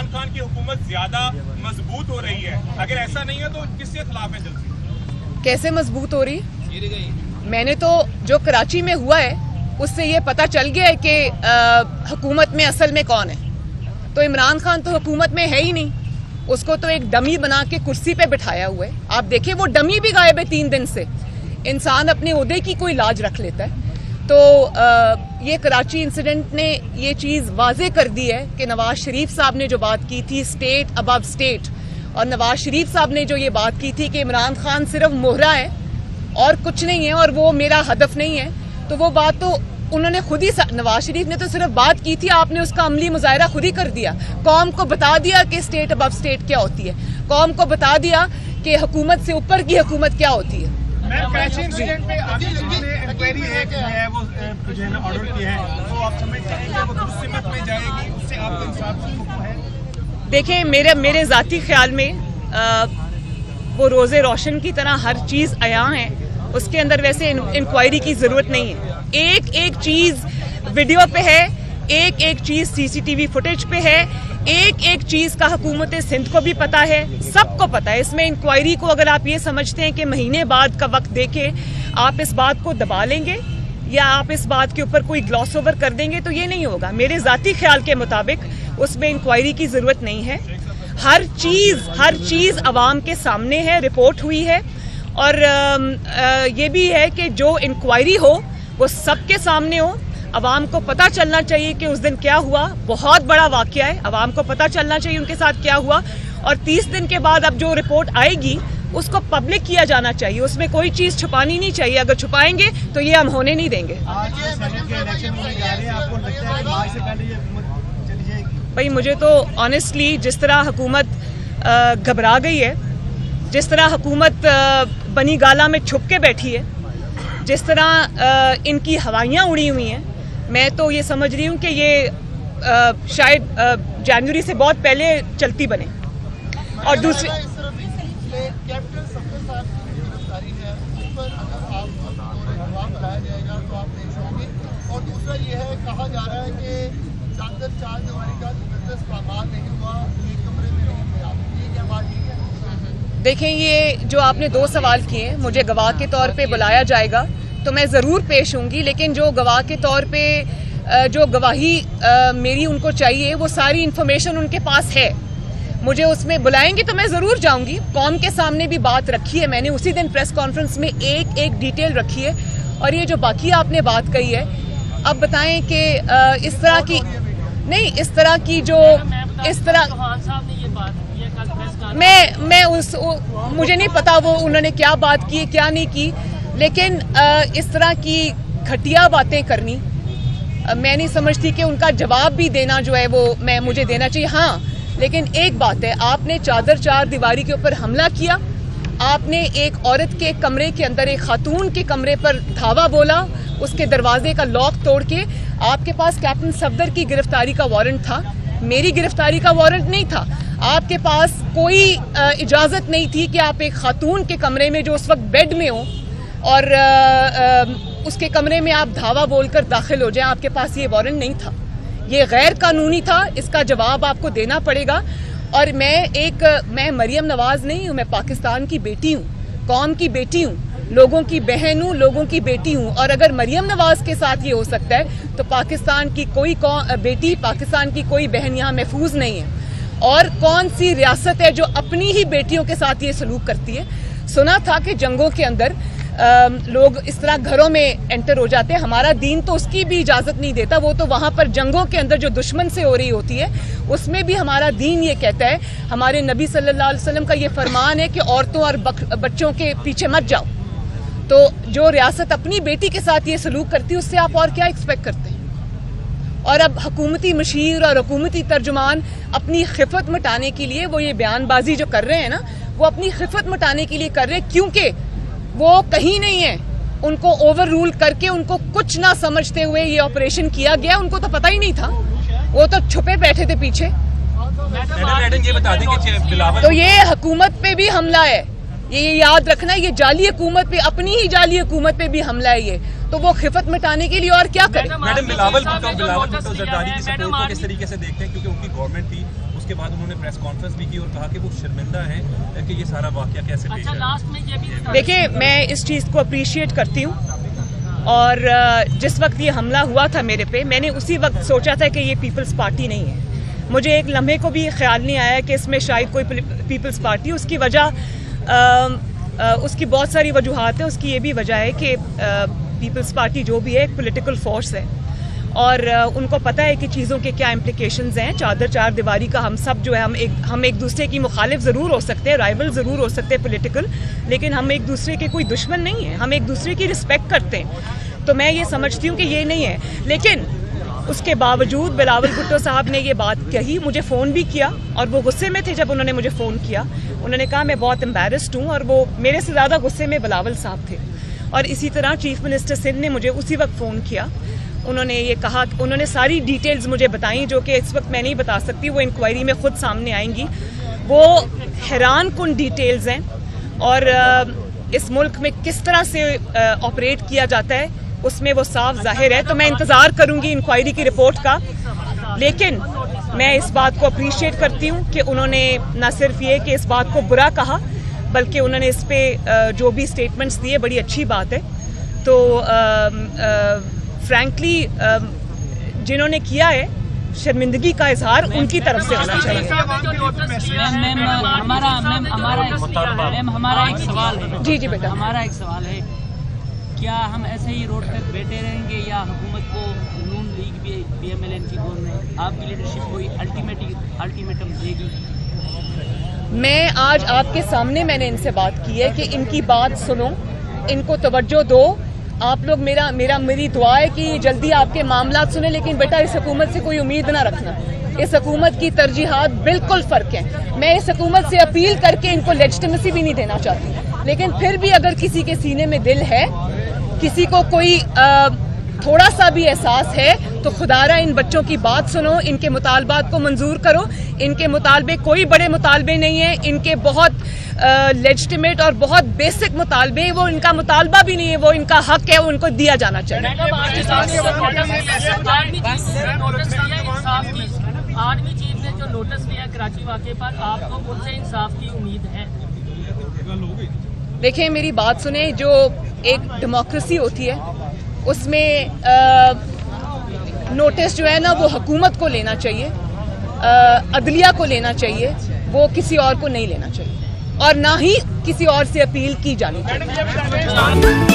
عمران خان کی حکومت زیادہ مضبوط ہو رہی ہے, اگر ایسا نہیں ہے تو کس کے خلاف ہے جلسے؟ کیسے مضبوط ہو رہی؟ میں نے تو جو کراچی میں ہوا ہے اس سے یہ پتہ چل گیا ہے کہ حکومت میں اصل میں کون ہے. تو عمران خان تو حکومت میں ہے ہی نہیں, اس کو تو ایک ڈمی بنا کے کرسی پہ بٹھایا ہوا ہے. آپ دیکھیں وہ ڈمی بھی غائب ہے 3 دن سے. انسان اپنے عہدے کی کوئی لاج رکھ لیتا ہے. تو یہ کراچی انسیڈنٹ نے یہ چیز واضح کر دی ہے کہ نواز شریف صاحب نے جو بات کی تھی اسٹیٹ ابو اسٹیٹ, اور نواز شریف صاحب نے جو یہ بات کی تھی کہ عمران خان صرف مہرہ ہے اور کچھ نہیں ہے اور وہ میرا ہدف نہیں ہے, تو وہ بات تو انہوں نے خود ہی, نواز شریف نے تو صرف بات کی تھی, آپ نے اس کا عملی مظاہرہ خود ہی کر دیا. قوم کو بتا دیا کہ اسٹیٹ ابو اسٹیٹ کیا ہوتی ہے, قوم کو بتا دیا کہ حکومت سے اوپر کی حکومت کیا ہوتی ہے. کراچی انسیڈنٹ پہ آپ نے انکوائری ہے وہ جو ہے نا آرڈر کیا ہے, تو آپ سمجھتے ہیں کہ وہ درست سمت میں جائے گی, اس سے آپ کو انصاف حقوق ہے؟ دیکھیں میرے ذاتی خیال میں وہ روز روشن کی طرح ہر چیز عیاں ہے, اس کے اندر ویسے انکوائری کی ضرورت نہیں ہے. ایک چیز ویڈیو پہ ہے, ایک چیز CCTV فوٹیج پہ ہے, ایک چیز کا حکومت سندھ کو بھی پتا ہے, سب کو پتا ہے. اس میں انکوائری کو اگر آپ یہ سمجھتے ہیں کہ مہینے بعد کا وقت دے کے آپ اس بات کو دبا لیں گے یا آپ اس بات کے اوپر کوئی گلاس اوور کر دیں گے تو یہ نہیں ہوگا. میرے ذاتی خیال کے مطابق اس میں انکوائری کی ضرورت نہیں ہے. ہر چیز عوام کے سامنے ہے, رپورٹ ہوئی ہے, اور یہ بھی ہے کہ جو انکوائری ہو وہ سب کے سامنے ہو. عوام کو پتہ چلنا چاہیے کہ اس دن کیا ہوا, بہت بڑا واقعہ ہے, عوام کو پتہ چلنا چاہیے ان کے ساتھ کیا ہوا, اور 30 دن کے بعد اب جو رپورٹ آئے گی اس کو پبلک کیا جانا چاہیے. اس میں کوئی چیز چھپانی نہیں چاہیے, اگر چھپائیں گے تو یہ ہم ہونے نہیں دیں گے. بھائی مجھے تو آنیسٹلی جس طرح حکومت گھبرا گئی ہے, جس طرح حکومت بنی گالا میں چھپ کے بیٹھی ہے, جس طرح ان کی ہوائیاں اڑی ہوئی ہیں, میں تو یہ سمجھ رہی ہوں کہ یہ شاید جنوری سے بہت پہلے چلتی بنے. اور دوسری یہ ہے کہا جا رہا ہے کہ چادر 4 دیواری کا زبردست پامال نہیں ہوا, ایک کمرے میں نہیں تھے آپ, یہ کیا بات ٹھیک ہے؟ دیکھیں یہ جو آپ نے 2 سوال کیے, مجھے گواہ کے طور پہ بلایا جائے گا تو میں ضرور پیش ہوں گی, لیکن جو گواہ کے طور پہ جو گواہی میری ان کو چاہیے وہ ساری انفارمیشن ان کے پاس ہے. مجھے اس میں بلائیں گے تو میں ضرور جاؤں گی. قوم کے سامنے بھی بات رکھی ہے میں نے, اسی دن پریس کانفرنس میں ایک ڈیٹیل رکھی ہے. اور یہ جو باقی آپ نے بات کہی ہے, اب بتائیں کہ اس طرح کی نہیں, اس طرح کی جو اس طرح میں مجھے نہیں پتا وہ انہوں نے کیا بات کی کیا نہیں کی, لیکن اس طرح کی گھٹیا باتیں کرنی میں نہیں سمجھتی کہ ان کا جواب بھی دینا جو ہے وہ مجھے دینا چاہیے. ہاں لیکن ایک بات ہے, آپ نے چادر 4 دیواری کے اوپر حملہ کیا, آپ نے ایک عورت کے کمرے کے اندر, ایک خاتون کے کمرے پر دھاوا بولا, اس کے دروازے کا لاک توڑ کے. آپ کے پاس کیپٹن صفدر کی گرفتاری کا وارنٹ تھا, میری گرفتاری کا وارنٹ نہیں تھا. آپ کے پاس کوئی اجازت نہیں تھی کہ آپ ایک خاتون کے کمرے میں جو اس وقت بیڈ میں ہو اور اس کے کمرے میں آپ دھاوا بول کر داخل ہو جائیں. آپ کے پاس یہ وارنٹ نہیں تھا, یہ غیر قانونی تھا, اس کا جواب آپ کو دینا پڑے گا. اور میں مریم نواز نہیں ہوں, میں پاکستان کی بیٹی ہوں, قوم کی بیٹی ہوں, لوگوں کی بہن ہوں, لوگوں کی بیٹی ہوں. اور اگر مریم نواز کے ساتھ یہ ہو سکتا ہے تو پاکستان کی کوئی بیٹی, پاکستان کی کوئی بہن یہاں محفوظ نہیں ہے. اور کون سی ریاست ہے جو اپنی ہی بیٹیوں کے ساتھ یہ سلوک کرتی ہے؟ سنا تھا کہ جنگوں کے اندر لوگ اس طرح گھروں میں انٹر ہو جاتے ہیں. ہمارا دین تو اس کی بھی اجازت نہیں دیتا, وہ تو وہاں پر جنگوں کے اندر جو دشمن سے ہو رہی ہوتی ہے اس میں بھی ہمارا دین یہ کہتا ہے, ہمارے نبی صلی اللہ علیہ وسلم کا یہ فرمان ہے کہ عورتوں اور بچوں کے پیچھے مت جاؤ. تو جو ریاست اپنی بیٹی کے ساتھ یہ سلوک کرتی ہے اس سے آپ اور کیا ایکسپیکٹ کرتے ہیں؟ اور اب حکومتی مشیر اور حکومتی ترجمان اپنی خفت مٹانے کے لیے وہ یہ بیان بازی جو کر رہے ہیں نا, وہ اپنی خفت مٹانے کے لیے کر رہے ہیں, کیونکہ وہ کہیں نہیں ہیں. ان کو اوور رول کر کے, ان کو کچھ نہ سمجھتے ہوئے یہ آپریشن کیا گیا. ان کو تو پتہ ہی نہیں تھا, وہ تو چھپے بیٹھے تھے پیچھے. تو یہ حکومت پہ بھی حملہ ہے, یہ یاد رکھنا, یہ جعلی حکومت پہ, اپنی ہی جعلی حکومت پہ بھی حملہ ہے یہ. تو وہ خفت مٹانے کے لیے اور کیا کریں؟ میڈم بلاول بھٹو زرداری کی سپورٹ کو کس طریقے سے دیکھتے ہیں, کیونکہ ان کی گورنمنٹ تھی, اس کے بعد انہوں نے پریس کانفرنس بھی کی اور کہا کہ وہ شرمندہ ہیں کہ یہ سارا واقعہ کیسے پیش اچھا آیا۔ لاسٹ میں یہ بھی دیکھیں میں اس چیز کو اپریشیٹ کرتی ہوں، اور جس وقت یہ حملہ ہوا تھا میرے پہ، میں نے اسی وقت سوچا تھا کہ یہ پیپلز پارٹی نہیں ہے۔ مجھے ایک لمحے کو بھی خیال نہیں آیا کہ اس میں شاید کوئی پیپلز پارٹی، اس کی وجہ اس کی بہت ساری وجوہات ہیں۔ اس کی یہ بھی وجہ ہے کہ پیپلز پارٹی جو بھی ہے ایک پولیٹیکل فورس ہے، اور ان کو پتہ ہے کہ چیزوں کے کیا امپلیکیشنز ہیں۔ چار دیواری کا ہم سب جو ہے ہم ایک دوسرے کی مخالف ضرور ہو سکتے ہیں، رائیول ضرور ہو سکتے ہیں پولیٹیکل، لیکن ہم ایک دوسرے کے کوئی دشمن نہیں ہیں، ہم ایک دوسرے کی رسپیکٹ کرتے ہیں۔ تو میں یہ سمجھتی ہوں کہ یہ نہیں ہے، لیکن اس کے باوجود بلاول بھٹو صاحب نے یہ بات کہی، مجھے فون بھی کیا، اور وہ غصے میں تھے جب انہوں نے مجھے فون کیا۔ انہوں نے کہا میں بہت امبیرسڈ ہوں، اور وہ میرے سے زیادہ غصے میں بلاول صاحب تھے۔ اور اسی طرح چیف منسٹر سندھ نے مجھے اسی وقت فون کیا، انہوں نے یہ کہا، انہوں نے ساری ڈیٹیلز مجھے بتائیں جو کہ اس وقت میں نہیں بتا سکتی، وہ انکوائری میں خود سامنے آئیں گی۔ وہ حیران کن ڈیٹیلز ہیں، اور اس ملک میں کس طرح سے آپریٹ کیا جاتا ہے اس میں وہ صاف ظاہر ہے۔ تو میں انتظار کروں گی انکوائری کی رپورٹ کا، لیکن میں اس بات کو اپریشیٹ کرتی ہوں کہ انہوں نے نہ صرف یہ کہ اس بات کو برا کہا، بلکہ انہوں نے اس پہ جو بھی اسٹیٹمنٹس دیے بڑی اچھی بات ہے۔ تو فرینکلی جنہوں نے کیا ہے شرمندگی کا اظہار ان کی طرف سے ہونا چاہیے۔ ہمارا ایک سوال ہے، جی جی بیٹا، ہمارا ایک سوال ہے، کیا ہم ایسے ہی روڈ پہ بیٹھے رہیں گے یا حکومت کو Noon League P M L N کی گورنمنٹ آپ کی لیڈرشپ کوئی الٹیمیٹم دے گی؟ میں آج آپ کے سامنے میں نے ان سے بات کی ہے کہ ان کی بات سنو، ان کو توجہ دو۔ آپ لوگ میری دعا ہے کہ جلدی آپ کے معاملات سنیں، لیکن بیٹا اس حکومت سے کوئی امید نہ رکھنا۔ اس حکومت کی ترجیحات بالکل فرق ہیں۔ میں اس حکومت سے اپیل کر کے ان کو لیجٹمیسی بھی نہیں دینا چاہتی، لیکن پھر بھی اگر کسی کے سینے میں دل ہے، کسی کو کوئی تھوڑا سا بھی احساس ہے، تو خدا را ان بچوں کی بات سنو، ان کے مطالبات کو منظور کرو۔ ان کے مطالبے کوئی بڑے مطالبے نہیں ہیں، ان کے بہت لیجٹمیٹ اور بہت بیسک مطالبے ہیں، وہ ان کا مطالبہ بھی نہیں ہے، وہ ان کا حق ہے، ان کو دیا جانا چاہیے۔ آرمی چیف نے جو نوٹس لیا کراچی واقعے پر، آپ کو ان سے انصاف کی امید ہے؟ دیکھیں میری بات سنیں، جو ایک ڈیموکریسی ہوتی ہے اس میں نوٹس جو ہے نا وہ حکومت کو لینا چاہیے، عدلیہ کو لینا چاہیے، وہ کسی اور کو نہیں لینا چاہیے، اور نہ ہی کسی اور سے اپیل کی جانی چاہیے۔